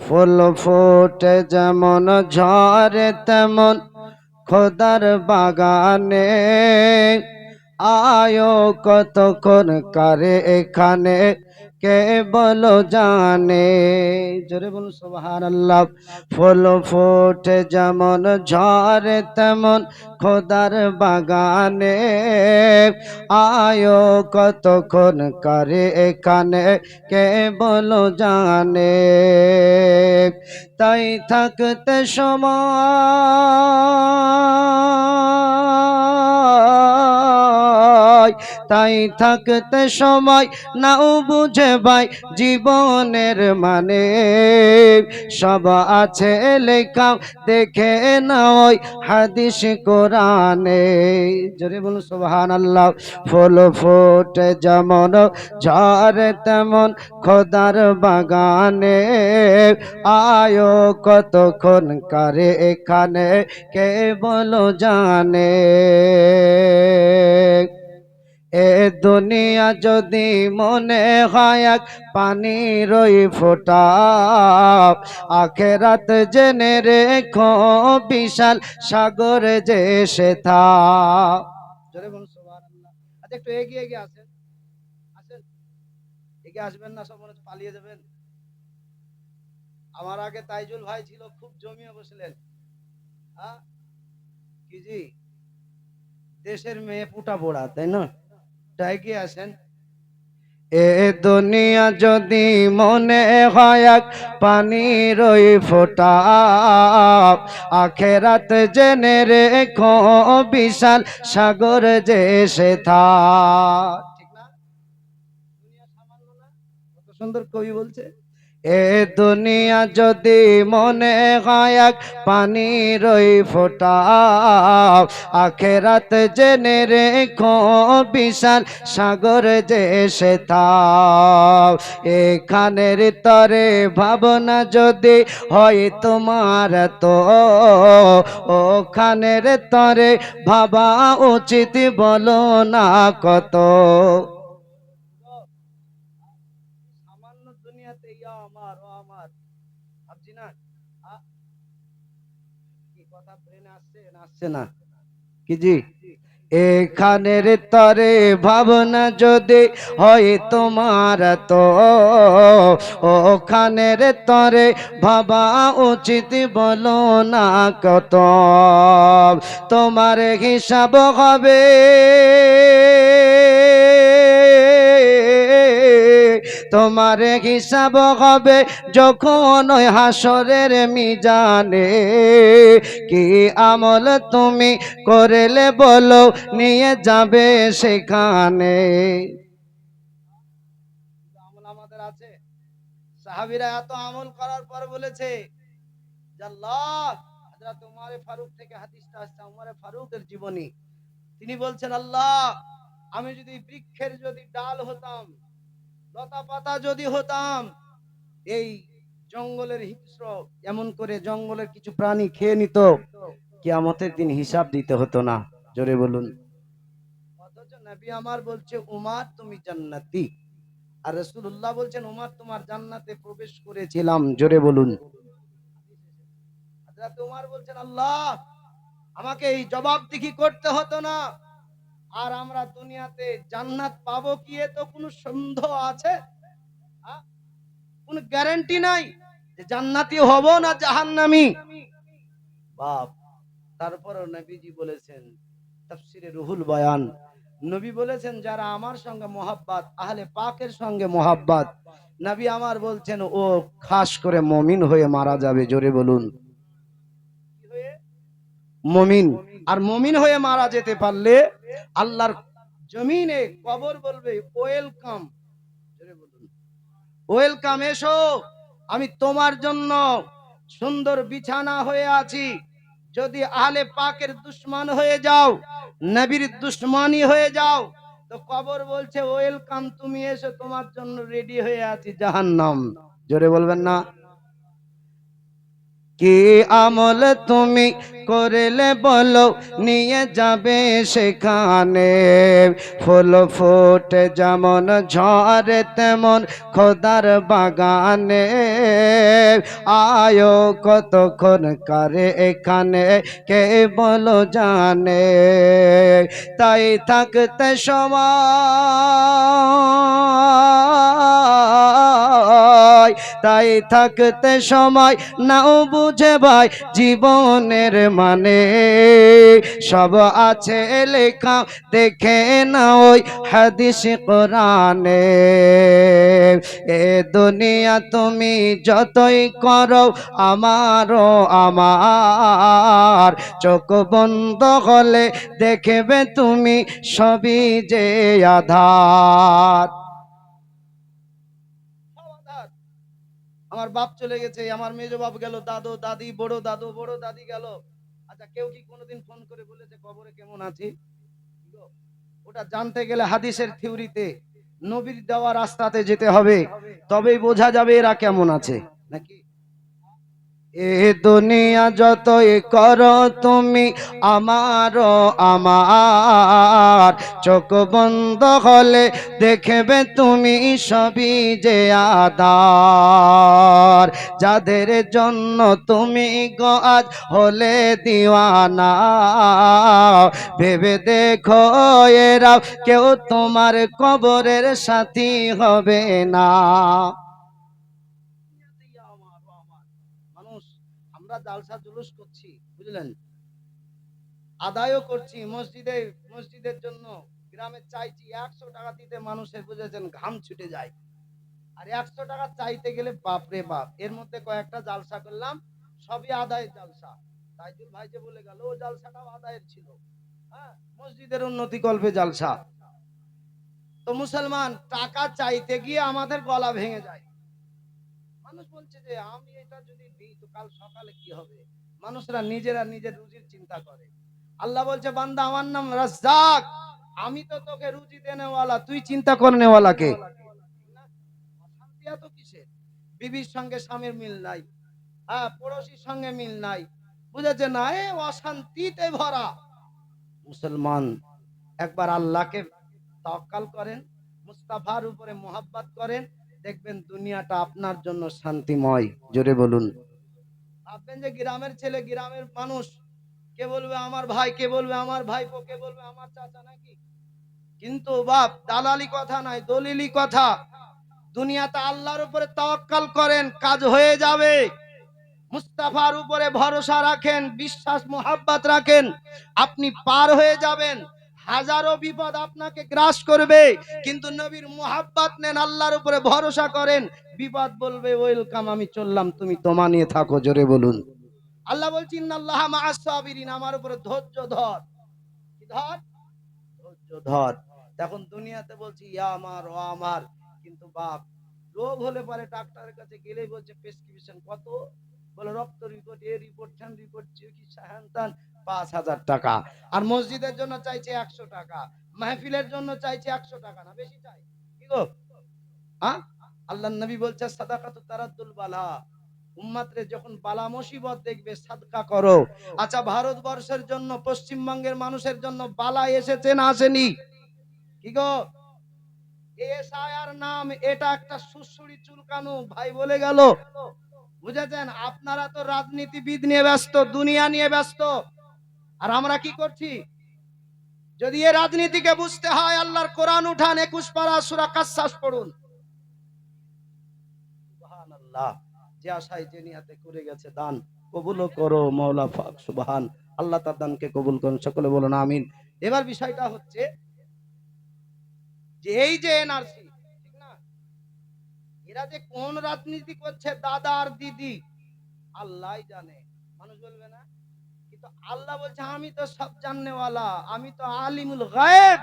ফুল ফোটে যেমন ঝরে তেমন খোদার বাগানে আয়ো কতক্ষণ কারে এখানে কে বলো জানে। জোরে বলুন সুবহানাল্লাহ। ফুল ফোটে যেমন ঝরে তেমন খোদার বাগানে আয়ো কতক্ষণ কারে এখানে কে বলো জানে। তাই থাকতে সময়, তাই থাকতে সময় নাও বুঝে ভাই জীবনের মানে, সব আছে লেখা দেখে নাও ওই হাদিস কোরআনে। জোরে বলুন সুবহানাল্লাহ। ফুল ফোটে যেমন ঝরে তেমন খোদার বাগানে আয়ো কতক্ষণ কারে এখানে কে বলো জানে। এ দুনিয়া যদি মনে হয় এক পানির ওই ফোঁটা, আখেরাত জেনে রেখো বিশাল সাগর যে সেথা। জোরে বলুন সুবহানাল্লাহ। আচ্ছা একটু এগিয়ে এগিয়ে আসেন, আসেন, এগিয়ে আসবেন না, সব মনে হচ্ছে পালিয়ে যাবেন। আমার আগে তাইজুল ভাই ছিল, খুব জমিয়ে বসলেন। হ্যাঁ কি জি, দেশের মেয়ে পুটা পোড়া, তাই না? এগিয়ে আসেন। এ দুনিয়া যদি মনে হয় এক পানির ওই ফোঁটা, আখেরাত জেনে রেখো বিশাল সাগর যে সেথা। ঠিক না? দুনিয়া সামান্য না? কত সুন্দর কবি বলছে, এ দুনিয়া যদি মনে হয় এক পানির ওই ফোঁটা, আখেরাত জেনে রেখো বিশাল সাগর যে সেথা। এখানের তরে ভাবনা যদি হয় তোমার তো ওখানের তরে ভাবা উচিত বলো না কত। সামান্য দুনিয়াতে ইয়া আমার ও আমার ভাবছি না। কি কথা ব্রেনে আসছে না আসছে না কি জি? এখানের তরে ভাবনা যদি হয় তোমার তো ওখানের তরে ভাবা উচিত বলো না কত। তোমার হিসাব হবে তোমার হিসাব হবে যখন ওই হাসরের মিজানে, কি আমল তুমি করেলে বলো নিয়ে যাবে সেখানে। আমল আমাদের আছে। সাহাবীরা এত আমল করার পর বলেছে যে আল্লাহ, হযরত উমর ফারুক থেকে হাদিসটা আসছে, উমর ফারুকের জীবনী। তিনি বলছেন আল্লাহ, আমি যদি বৃক্ষের যদি ডাল হতাম, লতা পাতা যদি হতাম, এই জঙ্গলের হিংস্র এমন করে জঙ্গলের কিছু প্রাণী খেয়ে নিত, কিয়ামতের দিন হিসাব দিতে হতো না। জোরে বলুন। অথচ নবী আমার বলছে উমর তুমি জান্নাতি, আর রাসূলুল্লাহ বলছেন উমর তোমার জান্নাতে প্রবেশ করেছিলাম। জোরে বলুন। হযরত উমর বলছেন আল্লাহ, আমাকে এই জবাবদিহি করতে হতো না, আর আমরা দুনিয়াতে জান্নাত পাবো কি এ তো কোনো সন্দেহ আছে? কোনো গ্যারান্টি নাই যে জান্নাতি হব না জাহান্নামী। বাপ, তারপরও নবীজি বলেছেন তাফসিরে রুহুল বয়ান, নবী বলেছেন যারা আমার সঙ্গে মোহাব্বত, আহলে পাকের সঙ্গে মোহাব্বত, নবী আমার বলছেন ও খাস করে মুমিন হয়ে মারা যাবে। জোরে বলুন। কি হয়ে? মুমিন। আর মুমিন হয়ে মারা যেতে পারলে আল্লাহর জমিনে কবর বলবে ওয়েলকাম। জোরে বলুন ওয়েলকাম, এসো, আমি তোমার জন্য সুন্দর বিছানা হয়ে আছি। যদি আহলে পাকের দুশমন হয়ে যাও, নবীর দুশমনি হয়ে যাও, তো কবর বলছে ওয়েলকাম, তুমি এসো, তোমার জন্য রেডি হয়ে আছি জাহান্নাম। জোরে বলবেন না? কি আমল তুমি করলে বলো নিয়ে যাবে সেখানে, ফুল ফুটে যেমন ঝরে তেমন খোদার বাগানে, আয়ো কতক্ষণ কারে এখানে কে বলো জানে, তাই থাকতে সময়, তাই থাকতে সময় নাও বুঝে ভাই জীবনের মানে, সব আছে লেখা দেখে না ওই হাদিস কোরআনে, এ দুনিয়া তুমি যতই করো আমারও আমার, চোখ বন্ধ হলে দেখবে তুমি সবই যে আধার। আমার বাপ চলে গেছে, আমার মেজো বাপ গেল, দাদু দাদি বড় দাদু বড় দাদি গেল। আচ্ছা কেউ কি কোনোদিন ফোন করে বলেছে কবরে কেমন আছি? ওটা জানতে গেলে হাদিসের থিওরিতে নবীর দেওয়া রাস্তাতে যেতে হবে, তবেই বোঝা যাবে এরা কেমন আছে নাকি। এ দুনিয়া যতই করো তুমি আমারও আমার, চোখ বন্ধ হলে দেখবে তুমি সবই যে আধার, যাদের জন্য তুমি গো আজ হলে দিওয়ানা, ভেবে দেখো এরা কেউ তোমার কবরের সাথী হবে না। মানুষ আমরা জালসা জুলুস করছি, বুঝলেন, আদায়ও করছি মসজিদে, মসজিদের জন্য গ্রামে চাইছি 100 টাকা দিতে, মানুষের বুঝেছেন ঘাম ছুটে যায়, আর 100 টাকা চাইতে গেলে বাপরে বাপ, এর মধ্যে কয়েকটা জালসা করলাম সবই আদায়ের জালসা। তাইজুল ভাই যে বলে গেল ও জালসাটাও আদায়ের ছিল, হ্যাঁ মসজিদের উন্নতি কল্পে জালসা। তো মুসলমান টাকা চাইতে গিয়ে আমাদের গলা ভেঙে যায়। মানুষ বলছে যে আমি এটা যদি দিই তো কাল সকালে কি হবে, মানুষরা নিজেরা নিজের রুজির চিন্তা করে। আল্লাহ বলছে বান্দা আমার নাম রাজ্জাক, আমি তো তোকে রুজি দেনেওয়ালা, তুই চিন্তা করনেওয়ালা কে? অশান্তি এত কিসের? বিবির সঙ্গে স্বামীর মিল নাই, হ্যাঁ পড়োশির সঙ্গে মিল নাই, বুঝেছে না, এ অশান্তিতে ভরা। মুসলমান একবার আল্লাহকে তাওয়াক্কাল করেন, মুস্তাফার উপরে মোহাব্বত করেন, দেখবেন দুনিয়াটা আপনার জন্য শান্তিময়। জোরে বলুন। ভাববেন যে গ্রামের ছেলে গ্রামের মানুষ, কে বলবে আমার ভাই, কে বলবে আমার ভাইপো, কে বলবে আমার চাচা নাকি, কিন্তু বাপ দালালি কথা নাই, দলিলি কথা। দুনিয়াতে আল্লাহর উপরে তাওয়াক্কাল করেন, কাজ হয়ে যাবে। মুস্তাফার উপরে ভরসা রাখেন, বিশ্বাস মোহাব্বত রাখেন, আপনি পার হয়ে যাবেন। হাজারো বিপদ আপনাকে গ্রাস করবে, কিন্তু নবীর মোহাব্বত নেন, আল্লাহর উপরে ভরসা করেন, বিপদ বলবে ওয়েলকাম, আমি চললাম, তুমি তোমা নিয়ে থাকো। জোরে বলুন। আল্লাহ বলছেন ইন্নাল্লাহা মাআস সাবিরিন, আমার উপরে ধৈর্য ধর। কি ধর? ধৈর্য ধর। এখন দুনিয়াতে বলছি ইয়া আমার ও আমার, কিন্তু বাপ রোগ হলে পরে ডাক্তারের কাছে গেলেই বলছে প্রেসক্রিপশন কত, বলে রক্ত রিপোর্ট, এ রিপোর্ট, ঠ্যান রিপোর্ট, চিকিৎসা হ্যান ত্যান, 5,000 টাকা। আর মসজিদের জন্য চাইছে 100 টাকা, মাহফিলের জন্য চাইছে 100 টাকা, না বেশি চাই কি গো? হ্যাঁ, আল্লাহর নবী বলছে সাদাকাতু তারাদ্দুল বালা, উম্মাতরে যখন বালা মুসিবত দেখবে সাদকা করো। আচ্ছা ভারতবর্ষের জন্য, পশ্চিমবঙ্গের মানুষের জন্য বালা এসেছে না আসেনি? কি গো, এসআইআর নাম, এটা একটা সুসুড়ি চুলকানো ভাই বলে গেল, বুঝেছেন। আপনারা তো রাজনীতিবিদ নিয়ে ব্যস্ত, দুনিয়া নিয়ে ব্যস্ত, আর আমরা কি করছি? যদি এই রাজনীতিকে বুঝতে হয় আল্লাহর কোরআন উঠান, 21 পারা সূরা কাসসাস পড়ুন। সুবহানাল্লাহ, যে আশায় যে নিয়াতে করে গেছে দান কবুল করো মাওলা পাক সুবহান। আল্লাহ তার দানকে কবুল করুন, সকলে বলুন আমিন। এবার বিষয়টা হচ্ছে যে এই যে এনআরসি, ঠিক না, এরা যে কোন রাজনীতি করছে দাদা আর দিদি আল্লাহই জানে, মানুষ বলবে না, কিন্তু আল্লাহ বলছে আমি তো সব জাননেওয়ালা, আমি তো আলিমুল গায়েব।